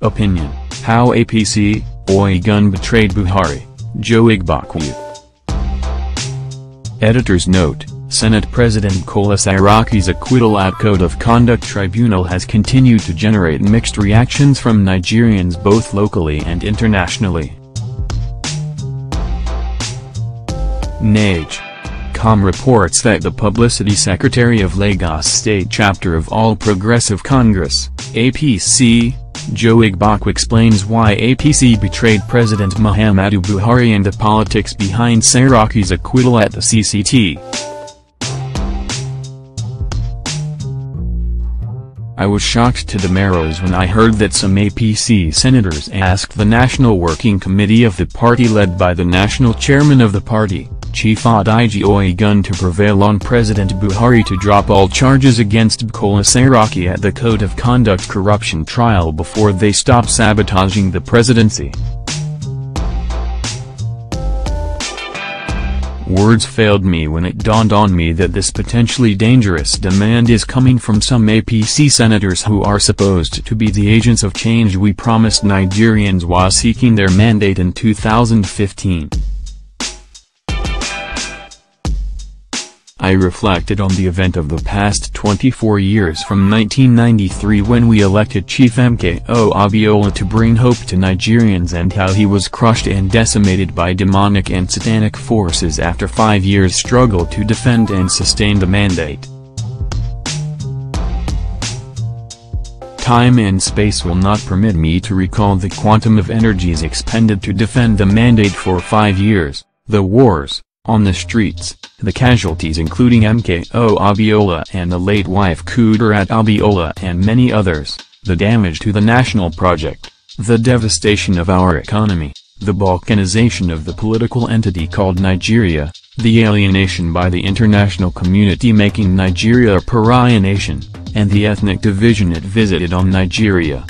Opinion: How APC, Oyegun betrayed Buhari, Joe Igbokwe. Editor's note: Senate President Bukola Saraki's acquittal at Code of Conduct Tribunal has continued to generate mixed reactions from Nigerians both locally and internationally. Nigecom reports that the Publicity Secretary of Lagos State Chapter of All Progressive Congress, APC, Joe Igbokwe explains why APC betrayed President Muhammadu Buhari and the politics behind Saraki's acquittal at the CCT. I was shocked to the marrows when I heard that some APC senators asked the National Working Committee of the party led by the national chairman of the party, Chief Odegie-Oyegun, to prevail on President Buhari to drop all charges against Bukola Saraki at the Code of Conduct corruption trial before they stop sabotaging the presidency. Words failed me when it dawned on me that this potentially dangerous demand is coming from some APC senators who are supposed to be the agents of change we promised Nigerians while seeking their mandate in 2015. I reflected on the event of the past 24 years from 1993 when we elected Chief MKO Abiola to bring hope to Nigerians, and how he was crushed and decimated by demonic and satanic forces after 5 years' struggle to defend and sustain the mandate. Time and space will not permit me to recall the quantum of energies expended to defend the mandate for 5 years, the wars on the streets, the casualties including MKO Abiola and the late wife Kudirat Abiola and many others, the damage to the national project, the devastation of our economy, the balkanization of the political entity called Nigeria, the alienation by the international community making Nigeria a pariah nation, and the ethnic division it visited on Nigeria.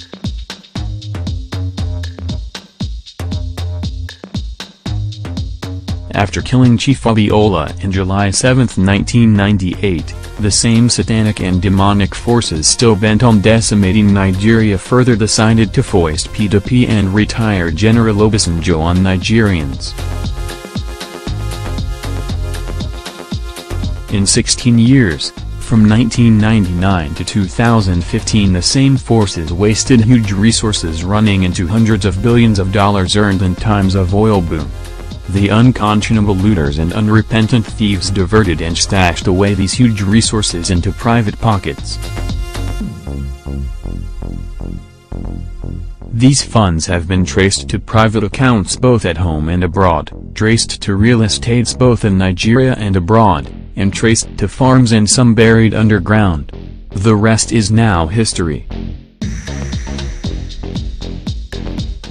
After killing Chief Abiola in July 7, 1998, the same satanic and demonic forces still bent on decimating Nigeria further decided to foist P2P and retire General Obasanjo on Nigerians. In 16 years, from 1999 to 2015, the same forces wasted huge resources running into hundreds of billions of dollars earned in times of oil boom. The unconscionable looters and unrepentant thieves diverted and stashed away these huge resources into private pockets. These funds have been traced to private accounts both at home and abroad, traced to real estates both in Nigeria and abroad, and traced to farms and some buried underground. The rest is now history.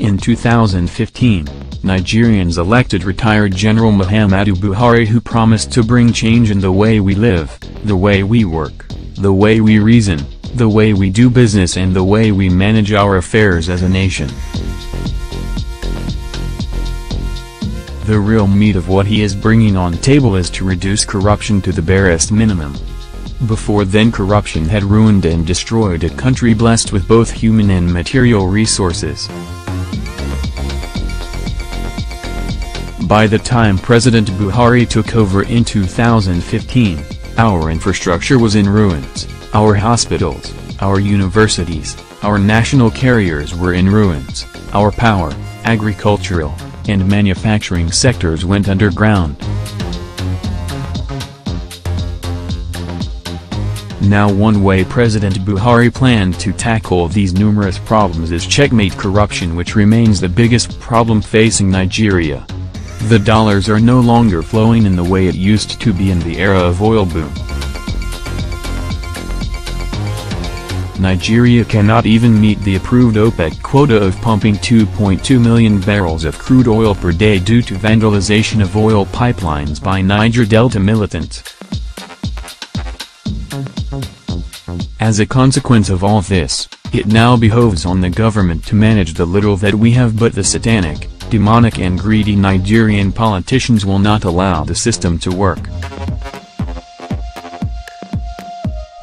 In 2015, Nigerians elected retired General Muhammadu Buhari, who promised to bring change in the way we live, the way we work, the way we reason, the way we do business and the way we manage our affairs as a nation. The real meat of what he is bringing on table is to reduce corruption to the barest minimum. Before then, corruption had ruined and destroyed a country blessed with both human and material resources. By the time President Buhari took over in 2015, our infrastructure was in ruins, our hospitals, our universities, our national carriers were in ruins, our power, agricultural, and manufacturing sectors went underground. Now, one way President Buhari planned to tackle these numerous problems is checkmate corruption, which remains the biggest problem facing Nigeria. The dollars are no longer flowing in the way it used to be in the era of oil boom. Nigeria cannot even meet the approved OPEC quota of pumping 2.2 million barrels of crude oil per day due to vandalization of oil pipelines by Niger Delta militants. As a consequence of all this, it now behoves on the government to manage the little that we have, but the satanic, demonic and greedy Nigerian politicians will not allow the system to work.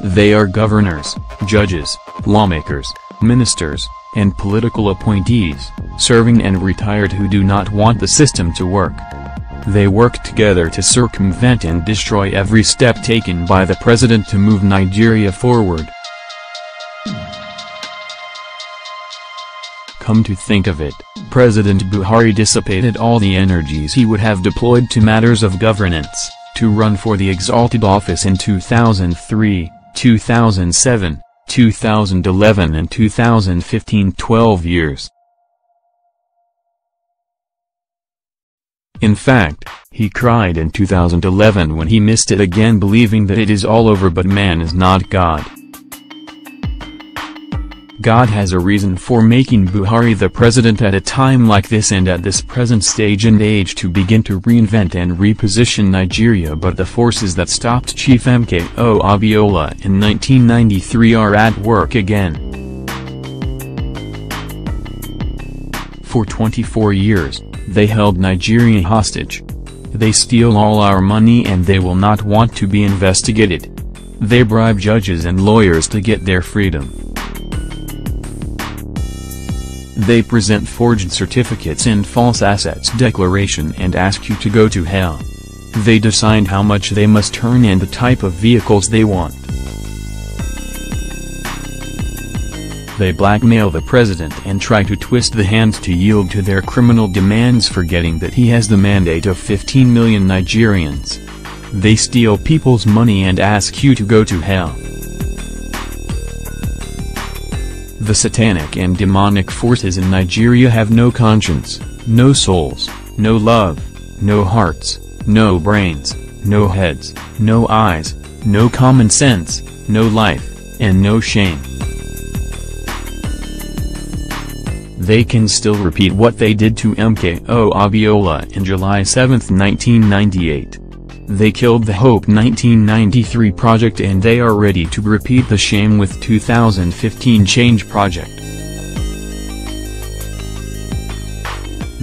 They are governors, judges, lawmakers, ministers, and political appointees, serving and retired who do not want the system to work. They work together to circumvent and destroy every step taken by the president to move Nigeria forward. Come to think of it, President Buhari dissipated all the energies he would have deployed to matters of governance, to run for the exalted office in 2003, 2007, 2011 and 2015, 12 years. In fact, he cried in 2011 when he missed it again, believing that it is all over, but man is not God. God has a reason for making Buhari the president at a time like this and at this present stage and age to begin to reinvent and reposition Nigeria, but the forces that stopped Chief MKO Abiola in 1993 are at work again. For 24 years, they held Nigeria hostage. They steal all our money and they will not want to be investigated. They bribe judges and lawyers to get their freedom. They present forged certificates and false assets declaration and ask you to go to hell. They decide how much they must earn and the type of vehicles they want. They blackmail the president and try to twist the hands to yield to their criminal demands, forgetting that he has the mandate of 15 million Nigerians. They steal people's money and ask you to go to hell. The satanic and demonic forces in Nigeria have no conscience, no souls, no love, no hearts, no brains, no heads, no eyes, no common sense, no life, and no shame. They can still repeat what they did to MKO Abiola in July 7, 1998. They killed the Hope 1993 project and they are ready to repeat the shame with 2015 Change project.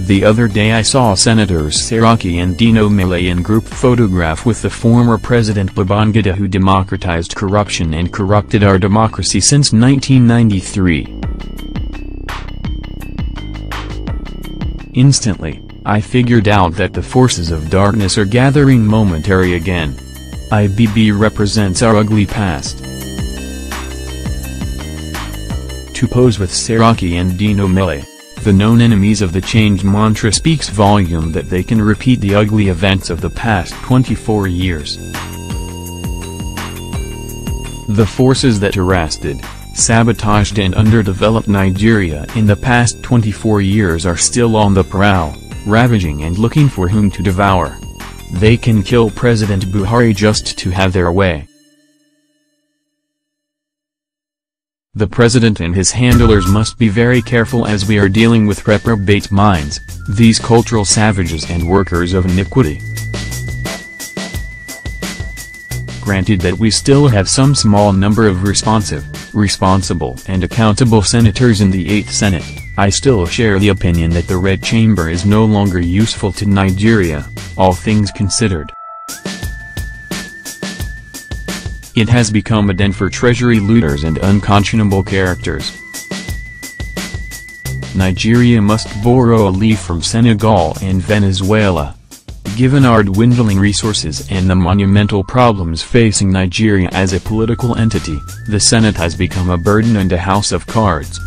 The other day I saw Senators Saraki and Dino Melaye in group photograph with the former President Babangida, who democratized corruption and corrupted our democracy since 1993. Instantly, I figured out that the forces of darkness are gathering momentary again. IBB represents our ugly past. To pose with Saraki and Dino Melaye, the known enemies of the Change mantra, speaks volume that they can repeat the ugly events of the past 24 years. The forces that arrested, sabotaged and underdeveloped Nigeria in the past 24 years are still on the prowl, ravaging and looking for whom to devour. They can kill President Buhari just to have their way. The president and his handlers must be very careful, as we are dealing with reprobate minds, these cultural savages and workers of iniquity. Granted that we still have some small number of responsible and accountable senators in the 8th Senate, I still share the opinion that the Red Chamber is no longer useful to Nigeria, all things considered. It has become a den for treasury looters and unconscionable characters. Nigeria must borrow a leaf from Senegal and Venezuela. Given our dwindling resources and the monumental problems facing Nigeria as a political entity, the Senate has become a burden and a house of cards.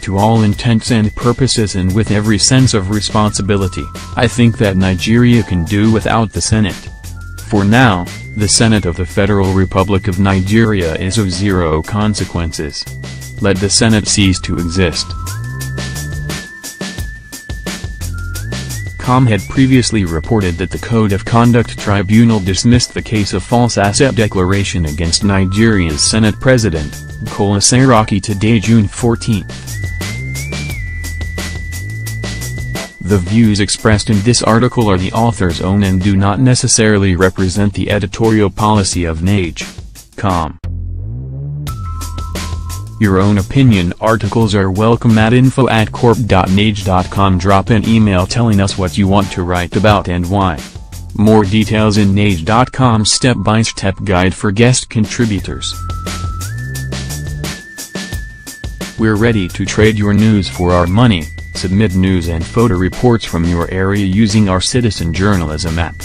To all intents and purposes and with every sense of responsibility, I think that Nigeria can do without the Senate. For now, the Senate of the Federal Republic of Nigeria is of zero consequences. Let the Senate cease to exist. Com had previously reported that the Code of Conduct Tribunal dismissed the case of false asset declaration against Nigeria's Senate President, Bukola Saraki, today, June 14. The views expressed in this article are the author's own and do not necessarily represent the editorial policy of Nage.com. Your own opinion articles are welcome at info@corp.nage.com. Drop an email telling us what you want to write about and why. More details in Nage.com step-by-step guide for guest contributors. We're ready to trade your news for our money. Submit news and photo reports from your area using our Citizen Journalism app.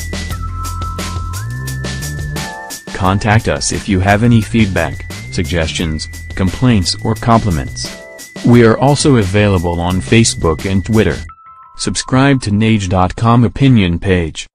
Contact us if you have any feedback, suggestions, complaints or compliments. We are also available on Facebook and Twitter. Subscribe to Nage.com opinion page.